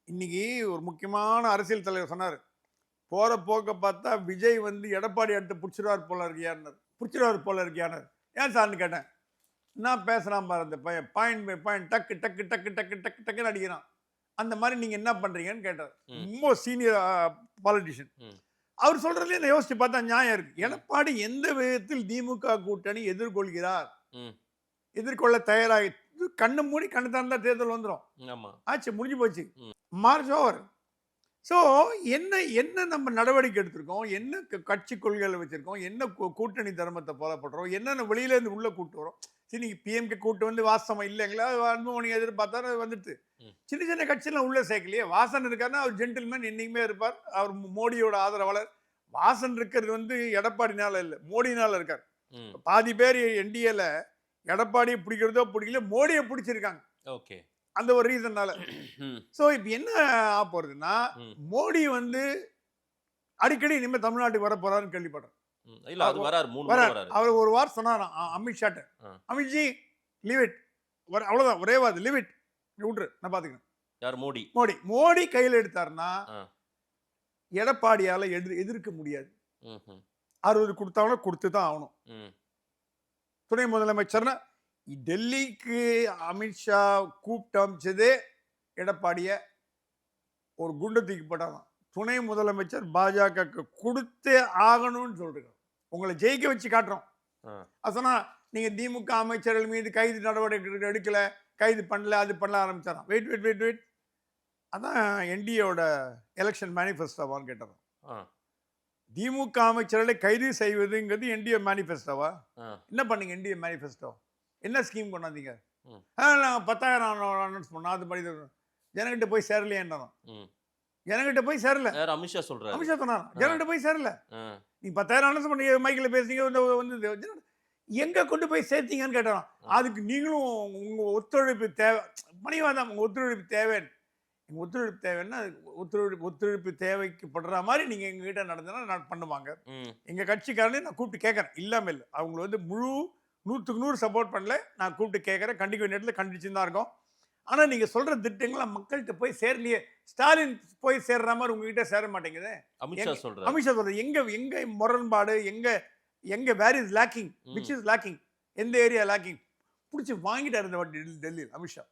இன்னைக்கு ஒரு முக்கியமான அரசியல் தலைவர் சொன்னாரு. போற போக்க பார்த்தா விஜய் வந்து எடப்பாடி அடுத்து புடிச்சிருவார் போல இருக்கியான்னாரு. புடிச்சிருவார் போல இருக்கியான்னாரு. ஏன் சார்ன்னு கேட்டேன். என்ன பேசுறான் பாரு அந்த பையன். பாயிண்ட் பை பாயிண்ட் டக்கு டக்கு டக்கு டக்கு டக்கு டக்குன்னு அடிக்கிறான். அந்த மாதிரி நீங்க என்ன பண்றீங்கன்னு கேட்டார். ம். ரொம்ப சீனியர் பாலிட்டிஷியன். ம். அவர் சொல்றதுலயே நான் யோசிச்சு பார்த்தா நியாயம் இருக்கு. எடப்பாடி எந்த விதத்தில் திமுக கூட்டணி எதிர்கொள்கிறார்? ம். எதிர்கொள்ள தயாராகி கண்ணு மூடி கண்ணு திறந்தா தேர்தல் வந்துரும். ஆமா. ஆச்சு முடிஞ்சு போச்சு. ம். March over. ஸோ என்ன என்ன நம்ம நடவடிக்கை எடுத்திருக்கோம், என்ன கட்சி கொள்கைகளை வச்சிருக்கோம், என்ன கூட்டணி தர்மத்தை ஃபாலோ பண்றோம், என்னென்ன வெளியில இருந்து உள்ள கூட்டு வரோம். சரி நீங்க பிஎம்கே கூட்டு வந்து வாசம் இல்லைங்களா, அன்புமணி எதிர்பார்த்தா வந்துட்டு ம். சின்ன சின்ன கட்சியெல்லாம் உள்ள சேர்க்கலையே. வாசன் இருக்காருன்னா அவர் ஜென்டில்மேன் என்னைக்குமே இருப்பார். அவர் மோடியோட ஆதரவாளர். வாசன் இருக்கிறது வந்து எடப்பாடினால இல்லை, மோடினால இருக்கார். ம். பாதி பேர் என்டிஏல எடப்பாடியை பிடிக்கிறதோ பிடிக்கல, மோடியை பிடிச்சிருக்காங்க ஓகே. அந்த ஒரு ரீசன்னால. ம். ஸோ இப்போ என்ன ஆக போறதுன்னா, ம். மோடி வந்து அடிக்கடி இனிமே தமிழ்நாட்டுக்கு வர போறாருன்னு கேள்விப்படுறேன். ம். இல்ல அது வராரு 3 முறை வரார். வராரு. அவர் ஒரு வாரம் சொன்னாராம் அமித்ஷாட்ட. ஆ. அமித்ஜி லீவ் இட். அவ்வளவுதான் ஒரே வார்த்தை லீவ் இட். விட்டுரு நான் பாத்துக்கிறேன். யார் மோடி? மோடி கையில் எடுத்தாருன்னா ஆ. எடப்பாடியால எதிர்க்க முடியாது. ம்ஹும். 60 கொடுத்தாலும் கொடுத்து தான் ஆகணும். ம். துணை முதலமைச்சர்னா டெல்லிக்கு அமித்ஷா கூப்பிட்டு அமைச்சதே எடப்பாடிய ஒரு குண்டு தூக்கி போட்டாராம். துணை முதலமைச்சர் பாஜக கொடுத்தே ஆகணும்னு சொல்றோம். உங்களை ஜெயிக்க வச்சு காட்டுறோம். ஆ. அது சொன்னா நீங்க திமுக அமைச்சர்கள் மீது கைது நடவடிக்கை எடுக்கல, கைது பண்ணல, அது பண்ணல ஆரம்பிச்சாராம். Wait wait wait wait. அதான் என்டிஏவோட எலெக்ஷன் மேனிஃபெஸ்டோவான்னு கேட்டாராம். ஆ. திமுக அமைச்சர்களை கைது செய்வதுங்கிறது என்டிஏ மேனிஃபெஸ்டோவா? ஆ. என்ன பண்ணீங்க என்டிஏ மேனிஃபெஸ்டோ? என்ன ஸ்கீம் கொண்டாந்தீங்க? ம். நாங்கள் 10,000 அனௌன்ஸ் பண்ணோம், அது மாதிரி ஜனங்கிட்ட போய் சேரலையேன்றான். ம். ஜனங்கிட்ட போய் சேரல. யார் அமித்ஷா சொல்றாரு? அமித்ஷா சொன்னாராம் ஜனங்கிட்ட போய் சேரல. ஆ. நீங்க 10,000 அனௌன்ஸ் பண்ணி மைக்கில் பேசுனீங்க, வந்து எங்க கொண்டு போய் சேர்த்தீங்கன்னு கேட்டாராம். அதுக்கு நீங்களும் உங்க ஒத்துழைப்பு தேவை. பணிவாதம் உங்க ஒத்துழைப்பு தேவைன்னு. எங்க ஒத்துழைப்பு தேவைன்னா ஒத்துழைப்பு தேவைப்படுற மாதிரி நீங்க எங்ககிட்ட நடந்தனா நான் பண்ணுவாங்க. ம். எங்க கட்சிக்காரனே நான் கூப்பிட்டு கேட்கறேன். இல்லாம இல்லை. அவங்க வந்து முழு 100க்கு 100 சப்போர்ட் பண்ணல. நான் கூப்பிட்டு கேட்கறேன். கண்டிக்க வேண்டிய இடத்துல கண்டிச்சு தான் இருக்கோம். ஆனா நீங்க சொல்ற திட்டங்கள்லாம் மக்கள்கிட்ட போய் சேரலையே. ஸ்டாலின் போய் சேர்ற மாதிரி உங்ககிட்ட சேர மாட்டேங்குது. அமித்ஷா சொல்றாரு. அமித்ஷா சொல்றது எங்க முரண்பாடு, எங்க வேர் இஸ் லேக்கிங், ம். விச் இஸ் லேக்கிங், எந்த ஏரியா லேக்கிங் புடிச்சு வாங்கிட்டாரு இந்த வாட்டி டெல்லியில் அமித்ஷா.